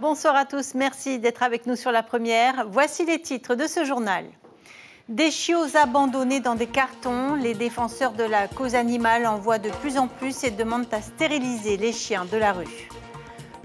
bonsoir à tous. Merci d'être avec nous sur La Première. Voici les titres de ce journal. Des chiots abandonnés dans des cartons. Les défenseurs de la cause animale en voient de plus en plus et demandent à stériliser les chiens de la rue.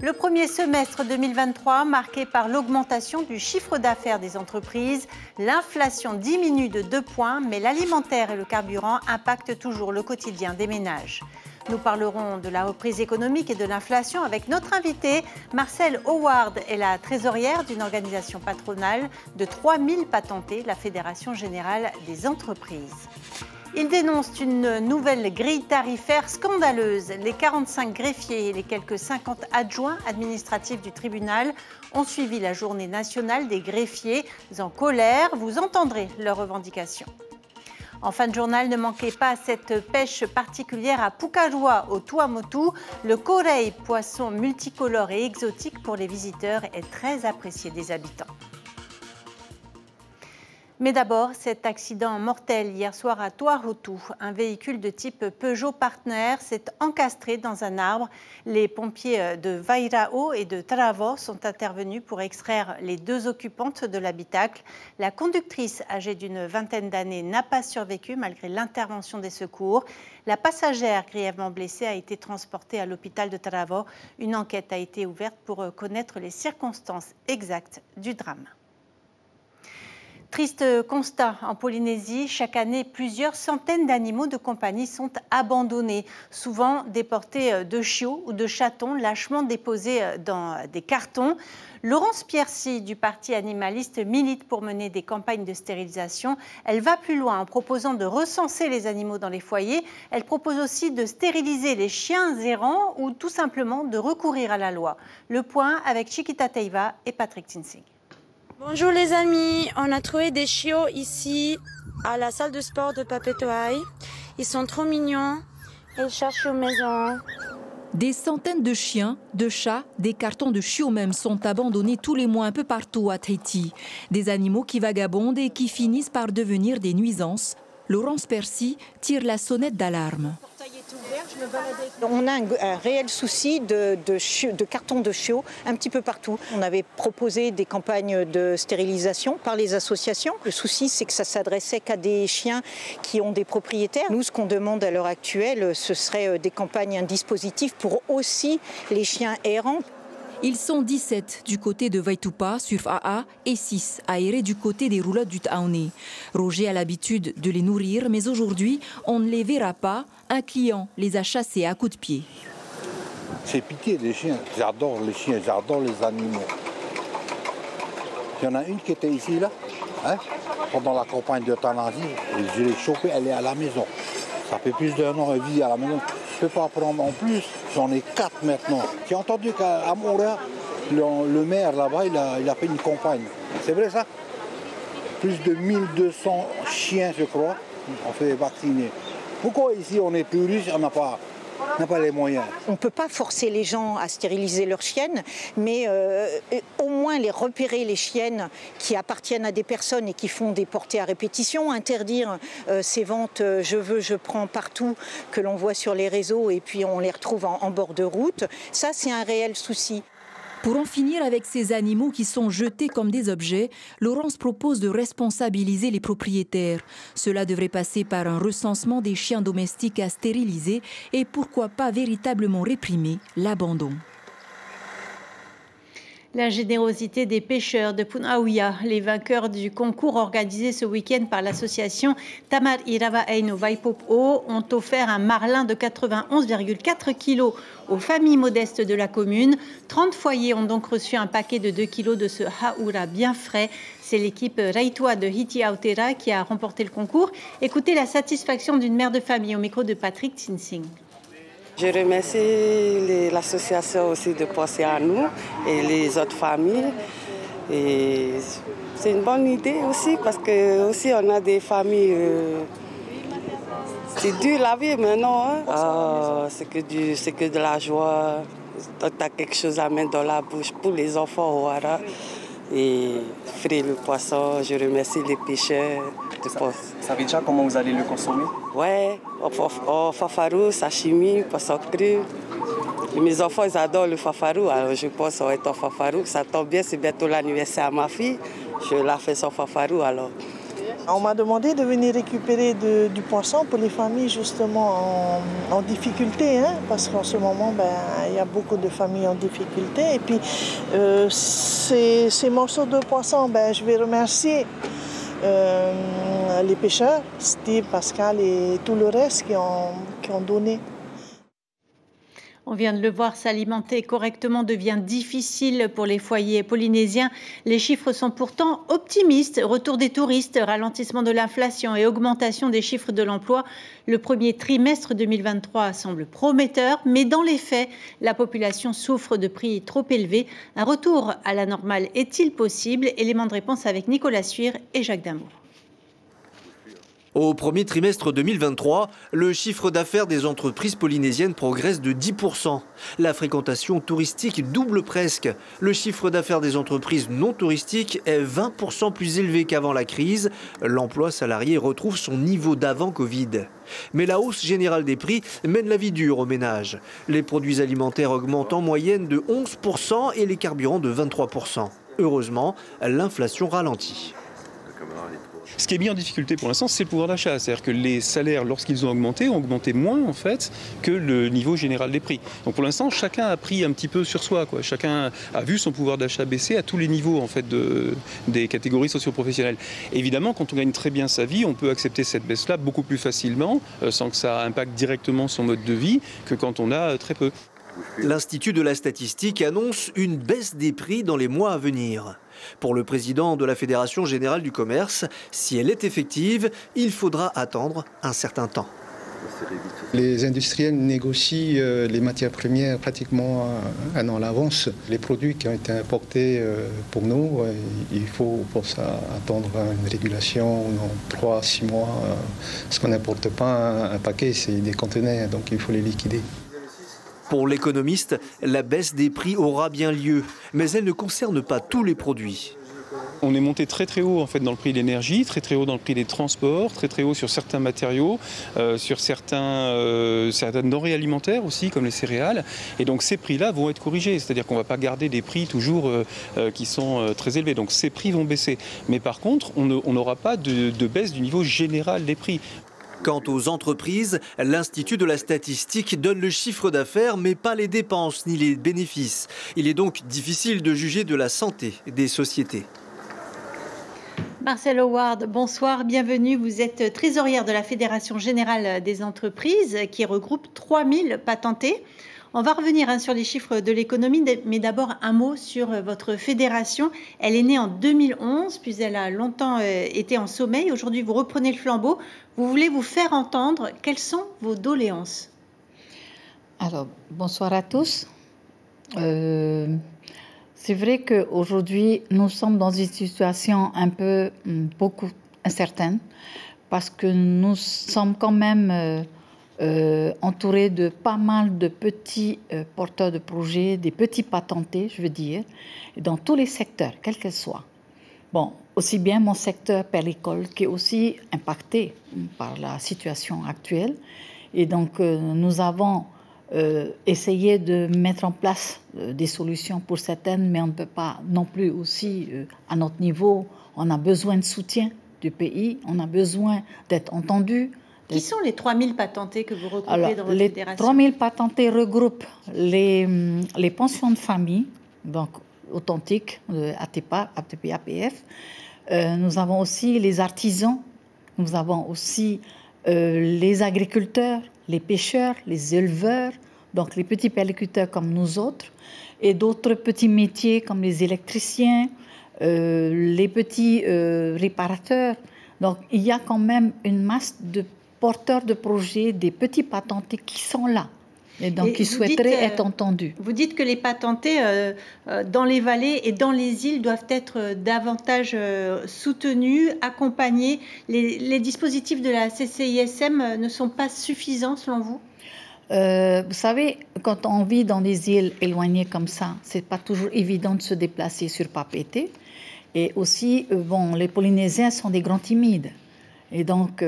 Le premier semestre 2023 marqué par l'augmentation du chiffre d'affaires des entreprises. L'inflation diminue de 2 points, mais l'alimentaire et le carburant impactent toujours le quotidien des ménages. Nous parlerons de la reprise économique et de l'inflation avec notre invitée. Marcelle Howard est la trésorière d'une organisation patronale de 3000 patentés, la Fédération Générale des Entreprises. Ils dénoncent une nouvelle grille tarifaire scandaleuse. Les 45 greffiers et les quelques 50 adjoints administratifs du tribunal ont suivi la journée nationale des greffiers en colère. Vous entendrez leurs revendications. En fin de journal, ne manquez pas cette pêche particulière à Pukaroa, au Tuamotu. Le korei, poisson multicolore et exotique pour les visiteurs, est très apprécié des habitants. Mais d'abord, cet accident mortel hier soir à Toarutu. Un véhicule de type Peugeot Partner s'est encastré dans un arbre. Les pompiers de Vairao et de Taravao sont intervenus pour extraire les 2 occupantes de l'habitacle. La conductrice, âgée d'une vingtaine d'années, n'a pas survécu malgré l'intervention des secours. La passagère, grièvement blessée, a été transportée à l'hôpital de Taravao. Une enquête a été ouverte pour connaître les circonstances exactes du drame. Triste constat en Polynésie, chaque année, plusieurs centaines d'animaux de compagnie sont abandonnés, souvent déportés de chiots ou de chatons lâchement déposés dans des cartons. Laurence Piercy du Parti animaliste milite pour mener des campagnes de stérilisation. Elle va plus loin en proposant de recenser les animaux dans les foyers. Elle propose aussi de stériliser les chiens errants ou tout simplement de recourir à la loi. Le point avec Chiquita Teiva et Patrick Tinsing. Bonjour les amis, on a trouvé des chiots ici à la salle de sport de Papetoai. Ils sont trop mignons, ils cherchent une maison. Des centaines de chiens, de chats, des cartons de chiots même sont abandonnés tous les mois un peu partout à Tahiti. Des animaux qui vagabondent et qui finissent par devenir des nuisances. Laurence Piercy tire la sonnette d'alarme. On a un réel souci de cartons de chiots un petit peu partout. On avait proposé des campagnes de stérilisation par les associations. Le souci, c'est que ça s'adressait qu'à des chiens qui ont des propriétaires. Nous, ce qu'on demande à l'heure actuelle, ce serait des campagnes, un dispositif pour aussi les chiens errants. Ils sont 17 du côté de Vaitupa sur Fa'a et 6 aérés du côté des roulottes du Taoné. Roger a l'habitude de les nourrir, mais aujourd'hui, on ne les verra pas. Un client les a chassés à coups de pied. C'est pitié des chiens. J'adore les chiens, j'adore les animaux. Il y en a une qui était ici, là, pendant la campagne d'euthanasie. Je l'ai chopée, elle est à la maison. Ça fait plus d'1 an, elle vit à la maison. Je ne peux pas prendre en plus, j'en ai 4 maintenant. J'ai entendu qu'à Montréal, le maire là-bas, il a fait une campagne. C'est vrai ça? Plus de 1200 chiens, je crois, on fait vacciner. Pourquoi ici on est plus riche, on n'a pas les moyens? On ne peut pas forcer les gens à stériliser leurs chiennes, mais au moins les repérer, les chiennes qui appartiennent à des personnes et qui font des portées à répétition, interdire ces ventes je veux, je prends partout que l'on voit sur les réseaux et puis on les retrouve en bord de route. Ça, c'est un réel souci. Pour en finir avec ces animaux qui sont jetés comme des objets, Laurence propose de responsabiliser les propriétaires. Cela devrait passer par un recensement des chiens domestiques à stériliser et pourquoi pas véritablement réprimer l'abandon. La générosité des pêcheurs de Punaauia, les vainqueurs du concours organisé ce week-end par l'association Tamar Irava Eino Vaipopo, ont offert un marlin de 91,4 kg aux familles modestes de la commune. 30 foyers ont donc reçu un paquet de 2 kg de ce haura bien frais. C'est l'équipe Reitua de Hiti Aotera qui a remporté le concours. Écoutez la satisfaction d'une mère de famille au micro de Patrick Tinsing. Je remercie l'association aussi de penser à nous et les autres familles. Et c'est une bonne idée aussi parce que aussi on a des familles. C'est dur la vie maintenant. C'est que de la joie. Tu as quelque chose à mettre dans la bouche pour les enfants. Voilà. Et frire le poisson, je remercie les pêcheurs. Vous savez déjà comment vous allez le consommer? Ouais, au fafarou, sashimi, poisson cru. Et mes enfants, ils adorent le fafarou, alors je pense que ça va être un fafarou. Ça tombe bien, c'est bientôt l'anniversaire à ma fille. Je la fais son fafarou alors. On m'a demandé de venir récupérer du poisson pour les familles justement en difficulté, hein, parce qu'en ce moment, il y a beaucoup de familles en difficulté. Et puis, ces morceaux de poisson, je vais remercier les pêcheurs, Steve, Pascal et tout le reste qui ont donné. On vient de le voir, s'alimenter correctement devient difficile pour les foyers polynésiens. Les chiffres sont pourtant optimistes. Retour des touristes, ralentissement de l'inflation et augmentation des chiffres de l'emploi. Le premier trimestre 2023 semble prometteur, mais dans les faits, la population souffre de prix trop élevés. Un retour à la normale est-il possible? Élément de réponse avec Nicolas Suire et Jacques Damour. Au premier trimestre 2023, le chiffre d'affaires des entreprises polynésiennes progresse de 10%. La fréquentation touristique double presque. Le chiffre d'affaires des entreprises non touristiques est 20% plus élevé qu'avant la crise. L'emploi salarié retrouve son niveau d'avant Covid. Mais la hausse générale des prix mène la vie dure aux ménages. Les produits alimentaires augmentent en moyenne de 11% et les carburants de 23%. Heureusement, l'inflation ralentit. Ce qui est mis en difficulté pour l'instant, c'est le pouvoir d'achat. C'est-à-dire que les salaires, lorsqu'ils ont augmenté moins en fait que le niveau général des prix. Donc pour l'instant, chacun a pris un petit peu sur soi, quoi. Chacun a vu son pouvoir d'achat baisser à tous les niveaux en fait des catégories socio-professionnelles. Évidemment, quand on gagne très bien sa vie, on peut accepter cette baisse-là beaucoup plus facilement, sans que ça impacte directement son mode de vie, que quand on a très peu. L'Institut de la statistique annonce une baisse des prix dans les mois à venir. Pour le président de la Fédération générale du commerce, si elle est effective, il faudra attendre un certain temps. Les industriels négocient les matières premières pratiquement un an à l'avance. Les produits qui ont été importés pour nous, il faut pour ça attendre une régulation dans 3 à 6 mois. Parce qu'on n'importe pas un paquet, c'est des conteneurs, donc il faut les liquider. Pour l'économiste, la baisse des prix aura bien lieu, mais elle ne concerne pas tous les produits. On est monté très très haut en fait dans le prix de l'énergie, très très haut dans le prix des transports, très très haut sur certains matériaux, sur certaines denrées alimentaires aussi comme les céréales. Et donc ces prix-là vont être corrigés, c'est-à-dire qu'on ne va pas garder des prix toujours qui sont très élevés. Donc ces prix vont baisser. Mais par contre, on n'aura pas de baisse du niveau général des prix. Quant aux entreprises, l'Institut de la statistique donne le chiffre d'affaires, mais pas les dépenses ni les bénéfices. Il est donc difficile de juger de la santé des sociétés. Marcel Howard, bonsoir, bienvenue. Vous êtes trésorière de la Fédération générale des entreprises qui regroupe 3000 patentés. On va revenir sur les chiffres de l'économie, mais d'abord un mot sur votre fédération. Elle est née en 2011, puis elle a longtemps été en sommeil. Aujourd'hui, vous reprenez le flambeau. Vous voulez vous faire entendre. Quelles sont vos doléances? Alors, bonsoir à tous. C'est vrai qu'aujourd'hui, nous sommes dans une situation beaucoup incertaine, parce que nous sommes quand même entourés de pas mal de petits porteurs de projets, des petits patentés, je veux dire, dans tous les secteurs, quels qu'ils soient. Bon, aussi bien mon secteur perlicole qui est aussi impacté par la situation actuelle. Et donc, nous avons essayé de mettre en place des solutions pour certaines, mais on ne peut pas non plus aussi, à notre niveau, on a besoin de soutien du pays, on a besoin d'être entendu. Qui sont les 3000 patentés que vous regroupez dans votre fédération? Les 3000 patentés regroupent les pensions de famille, donc authentiques, ATPA, APF. Nous avons aussi les artisans, nous avons aussi les agriculteurs, les pêcheurs, les éleveurs, donc les petits pelliculteurs comme nous autres, et d'autres petits métiers comme les électriciens, les petits réparateurs. Donc il y a quand même une masse de porteurs de projets, des petits patentés qui sont là. Et donc, qui souhaiteraient être entendus. Vous dites que les patentés dans les vallées et dans les îles doivent être davantage soutenus, accompagnés. Les dispositifs de la CCISM ne sont pas suffisants selon vous? Vous savez, quand on vit dans des îles éloignées comme ça, c'est pas toujours évident de se déplacer sur Papeete. Et aussi, les Polynésiens sont des grands timides. Et donc,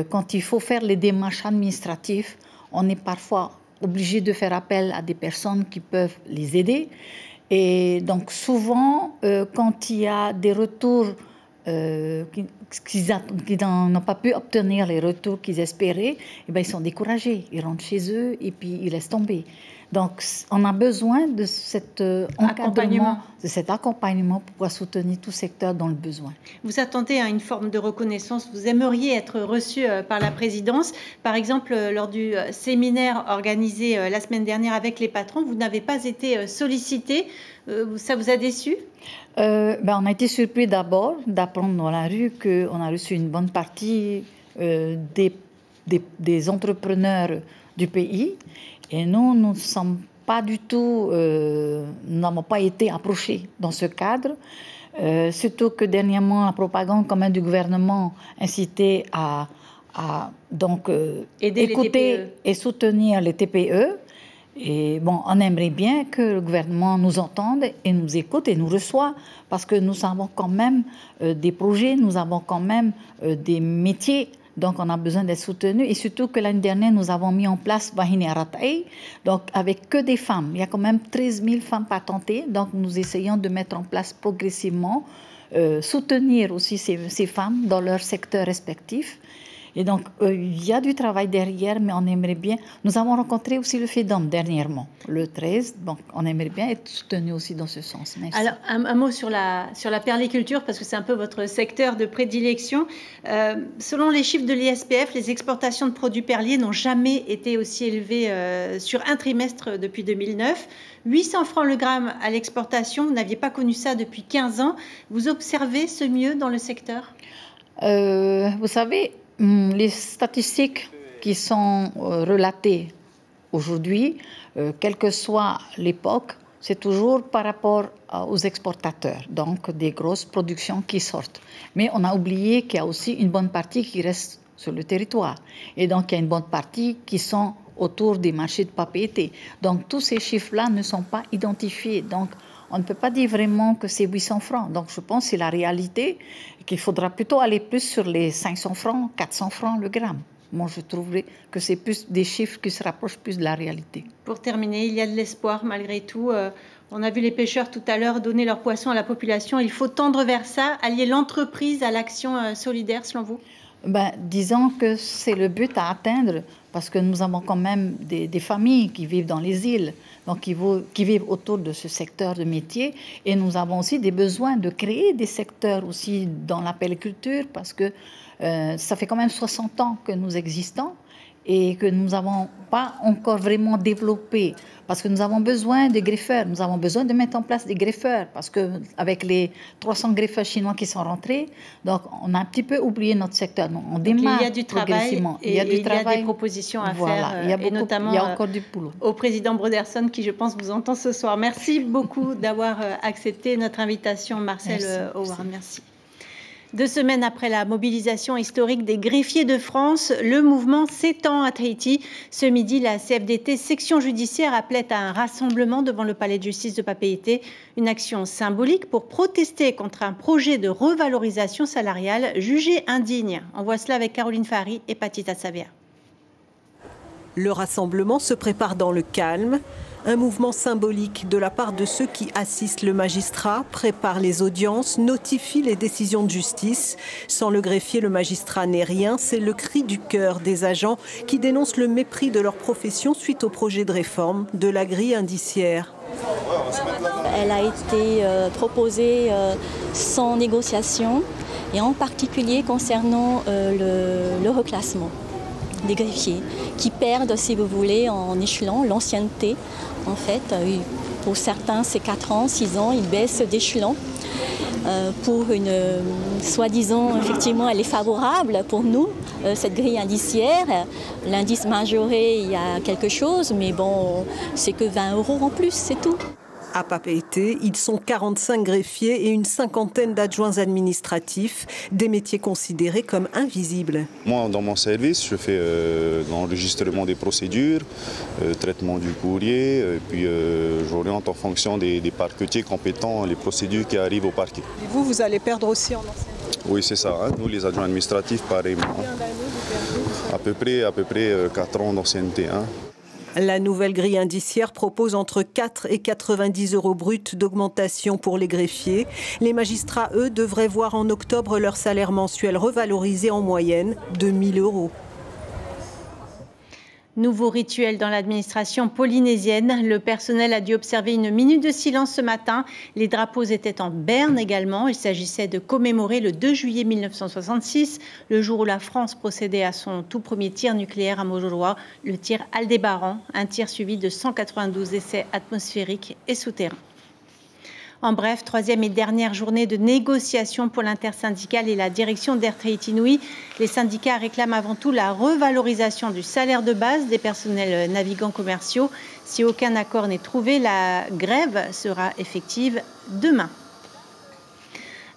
quand il faut faire les démarches administratives, on est parfois obligés de faire appel à des personnes qui peuvent les aider. Et donc souvent, quand il y a des retours qui n'ont pas pu obtenir les retours qu'ils espéraient, eh bien, ils sont découragés. Ils rentrent chez eux et puis ils laissent tomber. Donc, on a besoin de cet accompagnement pour pouvoir soutenir tout secteur dans le besoin. Vous attendez à une forme de reconnaissance. Vous aimeriez être reçu par la présidence. Par exemple, lors du séminaire organisé la semaine dernière avec les patrons, vous n'avez pas été sollicité. Ça vous a déçu? On a été surpris d'abord d'apprendre dans la rue qu'on a reçu une bonne partie des entrepreneurs du pays. Et nous ne sommes pas du tout, n'avons pas été approchés dans ce cadre. Surtout que dernièrement, la propagande quand même du gouvernement incitait à écouter et soutenir les TPE. Et bon, on aimerait bien que le gouvernement nous entende et nous écoute et nous reçoit, parce que nous avons quand même des projets, nous avons quand même des métiers, donc on a besoin d'être soutenus. Et surtout que l'année dernière, nous avons mis en place Bahine Aratai, donc avec que des femmes. Il y a quand même 13 000 femmes patentées, donc nous essayons de mettre en place progressivement, soutenir aussi ces femmes dans leur secteur respectif. Et donc, il y a du travail derrière, mais on aimerait bien... Nous avons rencontré aussi le FEDOM dernièrement, le 13. Donc, on aimerait bien être soutenu aussi dans ce sens. Merci. Alors, un mot sur la perliculture, parce que c'est un peu votre secteur de prédilection. Selon les chiffres de l'ISPF, les exportations de produits perliers n'ont jamais été aussi élevées sur un trimestre depuis 2009. 800 francs le gramme à l'exportation, vous n'aviez pas connu ça depuis 15 ans. Vous observez ce mieux dans le secteur? Vous savez... Les statistiques qui sont relatées aujourd'hui, quelle que soit l'époque, c'est toujours par rapport aux exportateurs, donc des grosses productions qui sortent. Mais on a oublié qu'il y a aussi une bonne partie qui reste sur le territoire. Et donc, il y a une bonne partie qui sont autour des marchés de papier. Donc, tous ces chiffres-là ne sont pas identifiés. Donc, on ne peut pas dire vraiment que c'est 800 francs. Donc, je pense que c'est la réalité et qu'il faudra plutôt aller plus sur les 500 francs, 400 francs le gramme. Moi, je trouverais que c'est plus des chiffres qui se rapprochent plus de la réalité. Pour terminer, il y a de l'espoir malgré tout. On a vu les pêcheurs tout à l'heure donner leurs poissons à la population. Il faut tendre vers ça, allier l'entreprise à l'action solidaire, selon vous? Disons que c'est le but à atteindre, parce que nous avons quand même des familles qui vivent dans les îles, donc qui vivent autour de ce secteur de métier. Et nous avons aussi des besoins de créer des secteurs aussi dans la perliculture, parce que ça fait quand même 60 ans que nous existons et que nous n'avons pas encore vraiment développé, parce que nous avons besoin de greffeurs, nous avons besoin de mettre en place des greffeurs, parce qu'avec les 300 greffeurs chinois qui sont rentrés, donc on a un petit peu oublié notre secteur. Donc on démarre il y a du travail, il y a des propositions à faire, et notamment il y a encore du boulot. Au président Broderson, qui je pense vous entend ce soir. Merci beaucoup d'avoir accepté notre invitation, Marcel Howard. Merci. 2 semaines après la mobilisation historique des greffiers de France, le mouvement s'étend à Tahiti. Ce midi, la CFDT section judiciaire appelait à un rassemblement devant le palais de justice de Papeete, une action symbolique pour protester contre un projet de revalorisation salariale jugé indigne. On voit cela avec Caroline Fahari et Patita Savia. Le rassemblement se prépare dans le calme. Un mouvement symbolique de la part de ceux qui assistent le magistrat, préparent les audiences, notifient les décisions de justice. Sans le greffier, le magistrat n'est rien. C'est le cri du cœur des agents qui dénoncent le mépris de leur profession suite au projet de réforme de la grille indiciaire. Elle a été proposée sans négociation, et en particulier concernant le reclassement des greffiers qui perdent, si vous voulez, en échelon, l'ancienneté. En fait, pour certains, c'est 4 ans, 6 ans, ils baissent d'échelon. Pour une, soi-disant, effectivement, elle est favorable pour nous, cette grille indiciaire. L'indice majoré, il y a quelque chose, mais bon, c'est que 20 € en plus, c'est tout. À Papeete, ils sont 45 greffiers et une cinquantaine d'adjoints administratifs, des métiers considérés comme invisibles. Moi, dans mon service, je fais l'enregistrement des procédures, traitement du courrier, et puis j'oriente en fonction des parquetiers compétents les procédures qui arrivent au parquet. Et vous allez perdre aussi en ancienneté? Oui, c'est ça. Hein. Nous, les adjoints administratifs, pareillement. À peu près 4 ans d'ancienneté. Hein. La nouvelle grille indiciaire propose entre 4 et 90 euros bruts d'augmentation pour les greffiers. Les magistrats, eux, devraient voir en octobre leur salaire mensuel revalorisé en moyenne de 1 000 euros. Nouveau rituel dans l'administration polynésienne. Le personnel a dû observer une minute de silence ce matin. Les drapeaux étaient en berne également. Il s'agissait de commémorer le 2 juillet 1966, le jour où la France procédait à son tout premier tir nucléaire à Mojuroa, le tir Aldébaran, un tir suivi de 192 essais atmosphériques et souterrains. En bref, troisième et dernière journée de négociation pour l'intersyndicale et la direction d'Air Tahiti Nui. Les syndicats réclament avant tout la revalorisation du salaire de base des personnels navigants commerciaux. Si aucun accord n'est trouvé, la grève sera effective demain.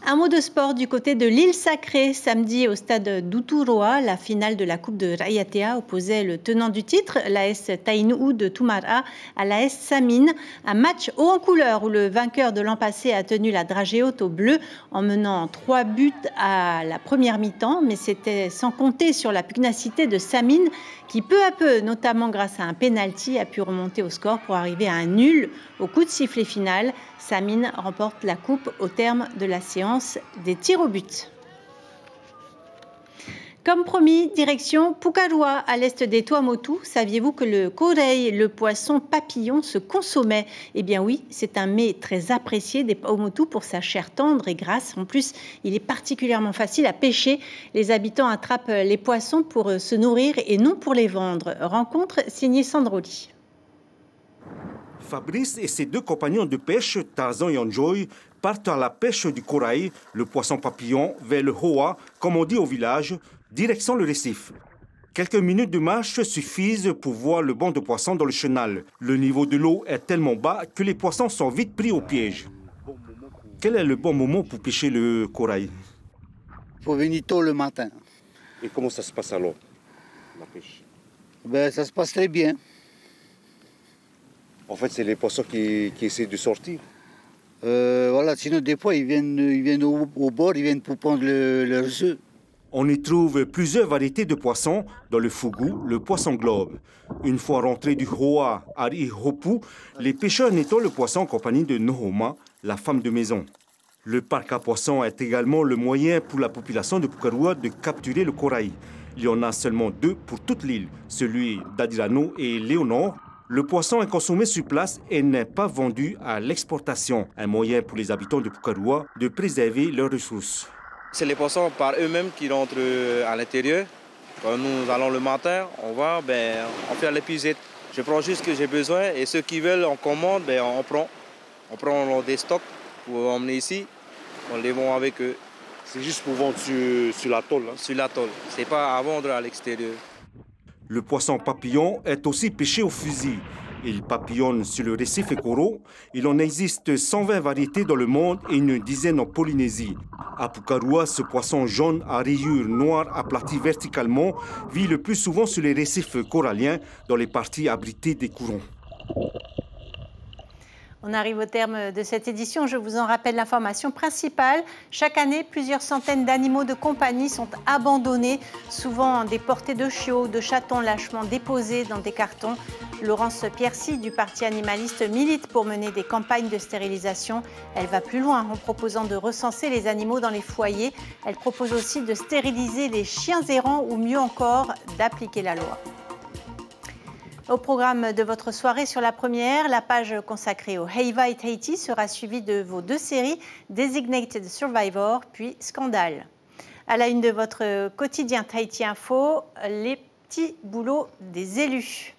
Un mot de sport du côté de l'île Sacrée. Samedi, au stade d'Uturoa, la finale de la Coupe de Rayatea opposait le tenant du titre, l'AS Tainuu de Tumara, à l'AS Samin. Un match haut en couleur où le vainqueur de l'an passé a tenu la dragée haute au bleu en menant 3 buts à la première mi-temps. Mais c'était sans compter sur la pugnacité de Samin qui, peu à peu, notamment grâce à un pénalty, a pu remonter au score pour arriver à un nul au coup de sifflet final. Samin remporte la coupe au terme de la séance des tirs au but. Comme promis, direction Pukarua, à l'est des Tuamotu. Saviez-vous que le korei, le poisson papillon, se consommait? Eh bien oui, c'est un mets très apprécié des Tuamotu pour sa chair tendre et grasse. En plus, il est particulièrement facile à pêcher. Les habitants attrapent les poissons pour se nourrir et non pour les vendre. Rencontre signée Sandroli. Fabrice et ses 2 compagnons de pêche, Tarzan et Enjoy, partent à la pêche du corail, le poisson papillon, vers le Hoa, comme on dit au village, direction le récif. Quelques minutes de marche suffisent pour voir le banc de poissons dans le chenal. Le niveau de l'eau est tellement bas que les poissons sont vite pris au piège. Quel est le bon moment pour pêcher le corail? Il faut venir tôt le matin. Et comment ça se passe alors, la pêche? Ça se passe très bien. En fait, c'est les poissons qui essaient de sortir. Voilà, sinon des fois ils viennent au bord, ils viennent pour prendre leurs œufs. On y trouve plusieurs variétés de poissons, dans le fugu, le poisson globe. Une fois rentrés du Hoa Ari Hopu, les pêcheurs nettoient le poisson en compagnie de Nohoma, la femme de maison. Le parc à poissons est également le moyen pour la population de Pukarua de capturer le corail. Il y en a seulement 2 pour toute l'île, celui d'Adirano et Léonore. Le poisson est consommé sur place et n'est pas vendu à l'exportation, un moyen pour les habitants de Pukarua de préserver leurs ressources. C'est les poissons par eux-mêmes qui rentrent à l'intérieur. Quand nous allons le matin, on fait l'épuisette. Je prends juste ce que j'ai besoin et ceux qui veulent, on commande, on prend. On prend des stocks pour emmener ici, on les vend avec eux. C'est juste pour vendre sur l'atoll, hein? Sur l'atoll, c'est pas à vendre à l'extérieur. Le poisson papillon est aussi pêché au fusil. Il papillonne sur le récif et coraux. Il en existe 120 variétés dans le monde et une dizaine en Polynésie. À Pukarua, ce poisson jaune à rayures noires aplati verticalement vit le plus souvent sur les récifs coralliens dans les parties abritées des courants. On arrive au terme de cette édition. Je vous en rappelle l'information principale. Chaque année, plusieurs centaines d'animaux de compagnie sont abandonnés, souvent déportés de chiots, de chatons lâchement déposés dans des cartons. Laurence Piercy du Parti animaliste milite pour mener des campagnes de stérilisation. Elle va plus loin en proposant de recenser les animaux dans les foyers. Elle propose aussi de stériliser les chiens errants ou mieux encore d'appliquer la loi. Au programme de votre soirée sur la première, la page consacrée au Heiva et Tahiti sera suivie de vos 2 séries, Designated Survivor puis Scandale. À la une de votre quotidien Tahiti Info, les petits boulots des élus.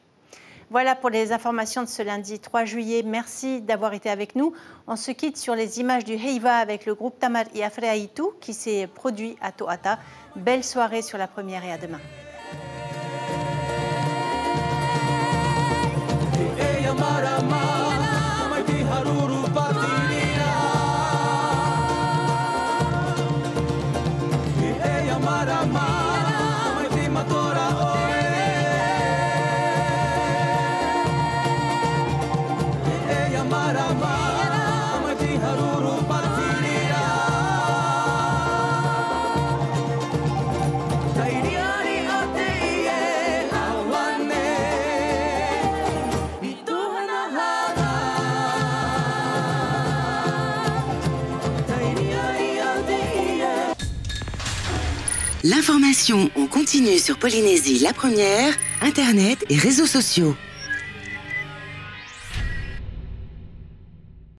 Voilà pour les informations de ce lundi 3 juillet. Merci d'avoir été avec nous. On se quitte sur les images du Heiva avec le groupe Tamar et Afreaitu qui s'est produit à Toata. Belle soirée sur la première et à demain. L'information en continu sur Polynésie la première, Internet et réseaux sociaux.